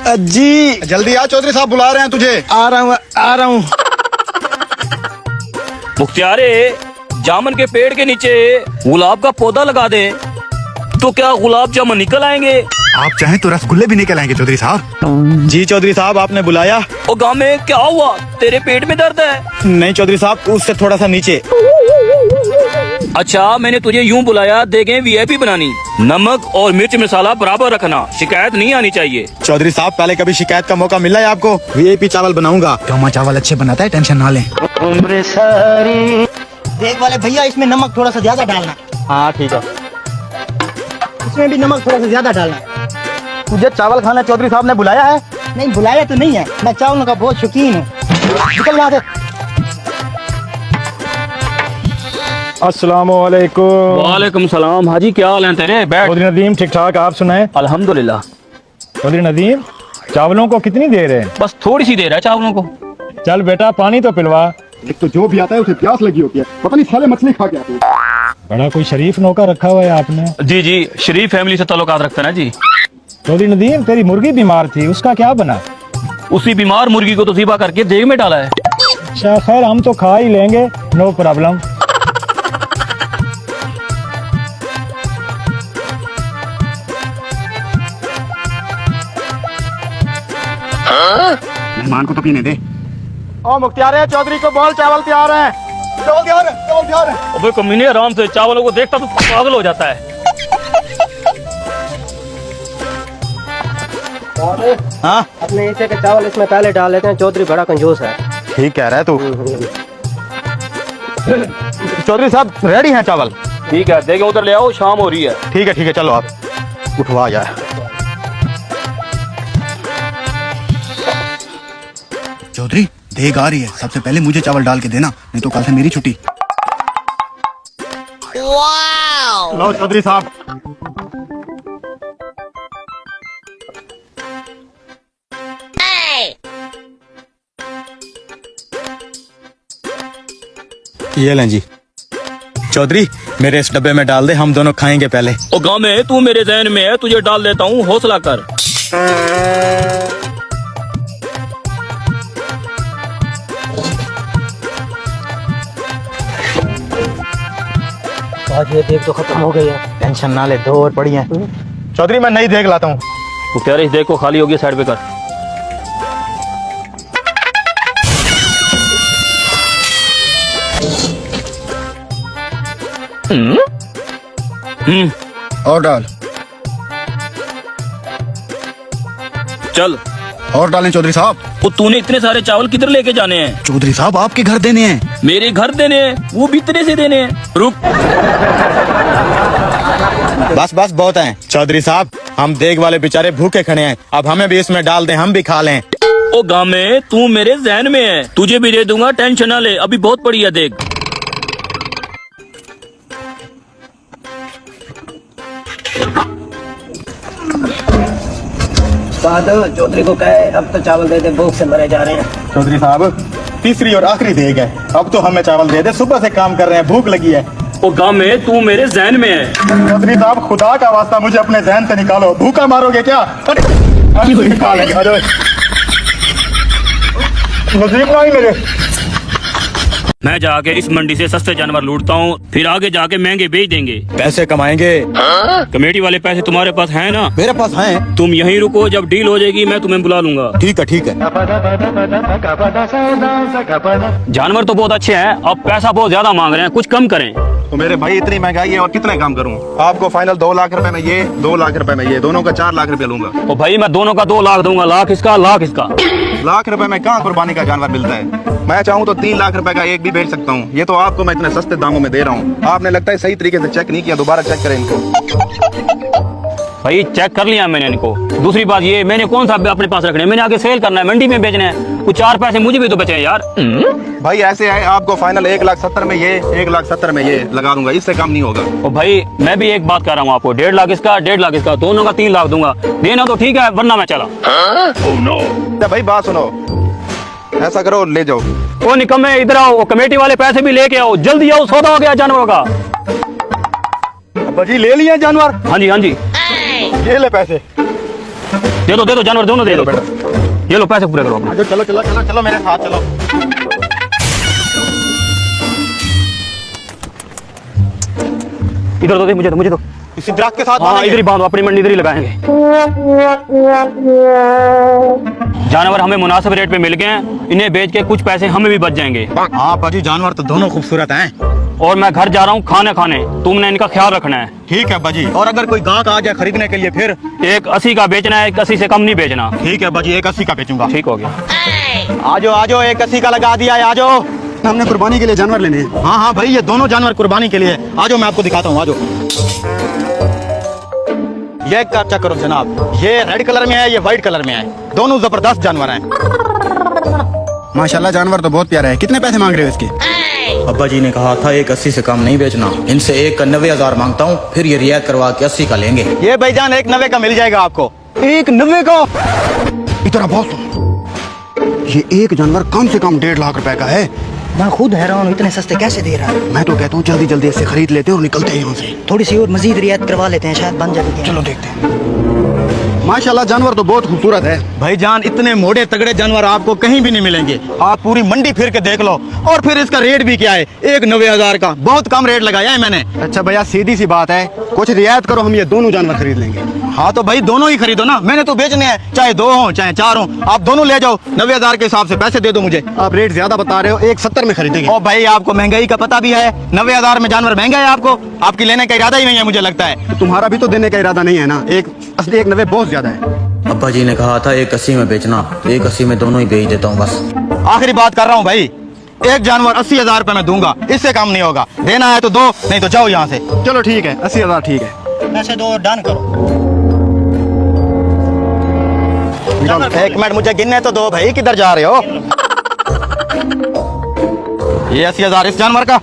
जी जल्दी आ, चौधरी साहब बुला रहे हैं तुझे। आ रहा हूँ। मुख्तियारे, जामुन के पेड़ के नीचे गुलाब का पौधा लगा दे तो क्या गुलाब जामुन निकल आएंगे? आप चाहें तो रसगुल्ले भी निकल आएंगे चौधरी साहब। जी चौधरी साहब, आपने बुलाया? ओ गाँव में क्या हुआ? तेरे पेट में दर्द है? नहीं चौधरी साहब, उससे थोड़ा सा नीचे। अच्छा, मैंने तुझे यूं बुलाया, देखें वीआईपी बनानी, नमक और मिर्च मसाला बराबर रखना, शिकायत नहीं आनी चाहिए। चौधरी साहब, पहले कभी शिकायत का मौका मिला है आपको? वीआईपी चावल बनाऊंगा। गामा चावल अच्छे बनाता है, टेंशन ना लें। देख वाले भैया, इसमें नमक थोड़ा सा ज्यादा डालना। हाँ ठीक है। इसमें भी नमक थोड़ा सा ज्यादा डालना। तुझे चावल खाना चौधरी साहब ने बुलाया है? नहीं बुलाया तो नहीं है, मैं चावलों का बहुत शौकीन हूँ। निकल यहाँ से। अस्सलाम वालेकुम। वालेकुम सलाम। हाजी, क्या हाल है तेरे? बैठ। चौधरी नदीम, ठीक ठाक, आप सुनाए? अल्हम्दुलिल्लाह। चौधरी नदीम, चावलों को कितनी देर है? बस थोड़ी सी देर है चावलों को। चल बेटा, पानी तो पिलवा। एक तो जो भी आता है उसे प्यास लगी होती है, पता नहीं साले मछली खा के आते हैं। बड़ा कोई शरीफ नौकर रखा हुआ है आपने। जी जी, शरीफ फैमिली से ताल्लुकात रखते हैं ना जी। चौधरी नदीम, तेरी मुर्गी बीमार थी, उसका क्या बना? उसी बीमार मुर्गी को तो ज़िबा करके देग में डाला है। अच्छा खैर, हम तो खा ही लेंगे, नो प्रॉब्लम। मेहमान को तो पीने दे। ओ मुख्तियार, चौधरी को बोल चावल तैयार हैं। चावल तैयार है, चावल तैयार है। अबे कमीने, आराम से, चावलों को देखता तो पागल हो जाता है। हाँ अपने हिस्से के चावल इसमें पहले डाल लेते हैं, चौधरी बड़ा कंजूस है। ठीक कह रहा है तू। चौधरी साहब, रेडी हैं चावल? ठीक है, देखें उधर ले आओ, शाम हो रही है। ठीक है, चलो आप उठवा यार। चौधरी देग आ रही है, सबसे पहले मुझे चावल डाल के देना, नहीं तो कल से मेरी छुट्टी। लो चौधरी साहब। ये लें जी। चौधरी, मेरे इस डब्बे में डाल दे, हम दोनों खाएंगे पहले। ओ गाँव में, तू मेरे जहन में है, तुझे डाल देता हूँ, हौसला कर। आज ये देख तो खत्म हो गई है। टेंशन ना ले, 2 और पड़ी हैं। चौधरी, मैं नहीं देख लाता हूँ। मुख्तियार, इस देख को खाली होगी, साइड पे कर। और डाल। चल। और डालें चौधरी साहब। वो तूने इतने सारे चावल किधर लेके जाने हैं? चौधरी साहब, आपके घर देने हैं। मेरे घर देने हैं, वो भी इतने से देने हैं। रुक। बस बहुत हैं। चौधरी साहब, हम देग वाले बेचारे भूखे खड़े हैं, अब हमें भी इसमें डाल दें, हम भी खा लें। ओ गाँव में, तू मेरे जहन में है, तुझे भी दे दूंगा, टेंशन ना ले, अभी बहुत पड़ी है देख। चौधरी को कहे अब तो चावल दे दे, भूख से मरे जा रहे हैं। चौधरी साहब, तीसरी और आखिरी देग है, अब तो हमें चावल दे दे, सुबह से काम कर रहे हैं, भूख लगी है। ओ गाँव में, तू मेरे जहन में है। चौधरी साहब, खुदा का वास्ता मुझे अपने जहन से निकालो, भूखा मारोगे क्या? अरे निकालेंगे। अरे नसीब नहीं मेरे। मैं जाके इस मंडी से सस्ते जानवर लूटता हूँ, फिर आगे जाके महंगे बेच देंगे। पैसे कमाएंगे। कमेटी वाले पैसे तुम्हारे पास हैं ना? मेरे पास हैं। तुम यहीं रुको, जब डील हो जाएगी मैं तुम्हें बुला लूंगा। ठीक है। जानवर तो बहुत अच्छे हैं, अब पैसा बहुत ज्यादा मांग रहे हैं, कुछ कम करें। तो मेरे भाई, इतनी महंगाई है और कितने काम करूं? आपको फाइनल 2 लाख रुपए में ये, 2 लाख रुपए में ये, दोनों का 4 लाख रुपए लूंगा। ओ भाई, मैं दोनों का 2 लाख दूंगा, लाख इसका, लाख इसका। लाख रुपए में कहाँ कुर्बानी का जानवर मिलता है? मैं चाहूँ तो 3 लाख रुपए का एक भी बेच सकता हूँ। ये तो आपको मैं इतने सस्ते दामों में दे रहा हूँ, आपने लगता है सही तरीके से चेक नहीं किया, दोबारा चेक करें इनको। भाई चेक कर लिया मैंने इनको। दूसरी बात ये, मैंने कौन सा अपने पास रखने, मैंने आगे सेल करना है, मंडी में बेचना है, कुछ 4 पैसे मुझे भी तो बचे यार। भाई ऐसे है, आपको फाइनल 1,70,000 में ये, 1,70,000 में ये लगा दूंगा, इससे कम नहीं होगा। ओ भाई, मैं भी एक बात कर रहा हूँ आपको, 1.5 लाख इसका, 1.5 लाख इसका, दोनों का 3 लाख दूंगा। देना तो ठीक है, वरना मैं चला। भाई बात सुनो, ऐसा करो, ले जाओ। ओ निकम्मे, इधर आओ, कमेटी वाले पैसे भी लेके आओ, जल्दी आओ, सौदा हो गया जानवरों का। जी ले लिए जानवर? हाँ जी। ये ले पैसे। दे दो जानवर दोनों दे दो। ये लो पैसे पूरे करो अपने। चलो चलो चलो चलो मेरे साथ चलो। इधर दो, मुझे दो। इसी दरख्त के साथ हाँ बांधेंगे। इधर ही बांधो, अपनी मंडी इधर ही लगाएंगे। जानवर हमें मुनासिब रेट पे मिल गए हैं, इन्हें बेच के कुछ पैसे हमें भी बच जाएंगे। हाँ बाजी जानवर तो दोनों खूबसूरत हैं। और मैं घर जा रहा हूँ खाने खाने, तुमने इनका ख्याल रखना है। ठीक है बाजी। और अगर कोई गाहक आ जाए खरीदने के लिए फिर? 180 का बेचना है, 180 से कम नहीं बेचना। ठीक है बाजी, 180 का बेचूंगा। ठीक हो गया। आजो आजो 180 का लगा दिया है, आजो। हमने कुर्बानी के लिए जानवर लेने हैं। हाँ हाँ भाई, ये दोनों जानवर कुर्बानी के लिए। आजो मैं आपको दिखाता हूँ, आजो। ये चेक करो जनाब, ये रेड कलर में है, ये व्हाइट कलर में है। दोनों जबरदस्त जानवर हैं। माशाल्लाह जानवर तो बहुत प्यारा है। कितने पैसे मांग रहे हो इसके? अब्बा जी ने कहा था 180 से कम नहीं बेचना। इनसे 1 का 90,000 मांगता हूँ, फिर ये रियायत करवा के 80 का लेंगे। ये भाईजान 190 का मिल जाएगा आपको। 190 का? इतना बहुत? ये एक जानवर कम से कम 1.5 लाख रुपए का है। मैं खुद हैरान हूँ, इतने सस्ते कैसे दे रहा है। मैं तो कहता हूँ जल्दी जल्दी इससे खरीद लेते हैं और निकलते हैं यहाँ से। थोड़ी सी और मजीद रियायत करवा लेते हैं, शायद बन जाए। चलो देखते हैं। माशाल्लाह जानवर तो बहुत खूबसूरत है। भाईजान इतने मोटे तगड़े जानवर आपको कहीं भी नहीं मिलेंगे। आप पूरी मंडी फिर के देख लो। और फिर इसका रेट भी क्या है, 190,000 का। बहुत कम रेट लगाया है मैंने। अच्छा भैया सीधी सी बात है, कुछ रियायत करो, हम ये दोनों जानवर खरीद लेंगे। हाँ तो भाई दोनों ही खरीदो ना, मैंने तो बेचने हैं, चाहे 2 हो चाहे 4 हो। आप दोनों ले जाओ, 90,000 के हिसाब से पैसे दे दो मुझे। आप रेट ज्यादा बता रहे हो, 170 में खरीदेंगे। ओ भाई आपको महंगाई का पता भी है, 90,000 में जानवर महंगा है आपको। आपकी लेने का इरादा ही नहीं है मुझे लगता है। तो तुम्हारा भी तो देने का इरादा नहीं है ना। 190 बहुत ज्यादा है। अब्बा जी ने कहा था 180 में बेचना, 180 में दोनों ही बेच देता हूँ बस। आखिरी बात कर रहा हूँ भाई, एक जानवर 80,000 रुपए में दूंगा, इससे कम नहीं होगा। देना है तो दो, नहीं तो जाओ यहाँ से। चलो ठीक है, 80,000 ठीक है। पैसे दो, डन करो। एक मिनट मुझे गिनने तो दो भाई, किधर जा रहे हो? ये 80,000 इस जानवर का,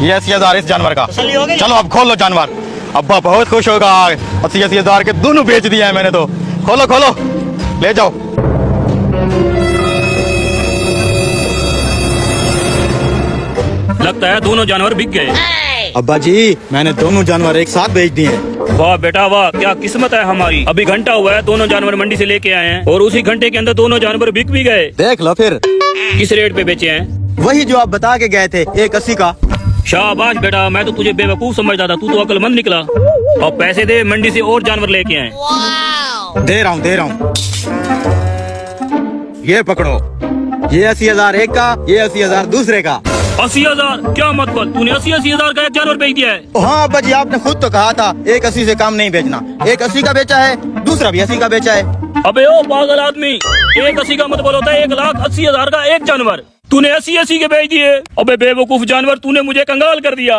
ये 80,000 इस जानवर का। तसल्ली हो गई? चलो अब खोलो जानवर। अब्बा बहुत खुश होगा। 80,000 के दोनों बेच दिया है मैंने तो। खोलो खोलो, ले जाओ। लगता है दोनों जानवर बिक गए। अब्बा जी मैंने दोनों जानवर एक साथ बेच दिए हैं। वाह बेटा वाह, क्या किस्मत है हमारी। अभी घंटा हुआ है, दोनों जानवर मंडी से लेके आए हैं और उसी घंटे के अंदर दोनों जानवर बिक भी गए। देख लो फिर। किस रेट पे बेचे हैं? वही जो आप बता के गए थे, 180 का। शाबाश बेटा, मैं तो तुझे बेवकूफ समझता था, तू तो अक्लमंद निकला। और पैसे दे, मंडी से और जानवर लेके आए। दे रहा हूँ। ये पकड़ो, ये 80,000 एक का, ये 80,000 दूसरे का। 80,000? क्या मतलब, तूने 80,000 का एक जानवर बेच दिया है? हाँ अब्बा जी आपने खुद तो कहा था 180 से कम नहीं बेचना। 180 का बेचा है, दूसरा भी 80 का बेचा है। अबे ओ पागल आदमी, 180 का मतलब होता है 1,80,000 का एक जानवर। तूने 80 के बेच दिए। अबे बेवकूफ जानवर, तूने मुझे कंगाल कर दिया।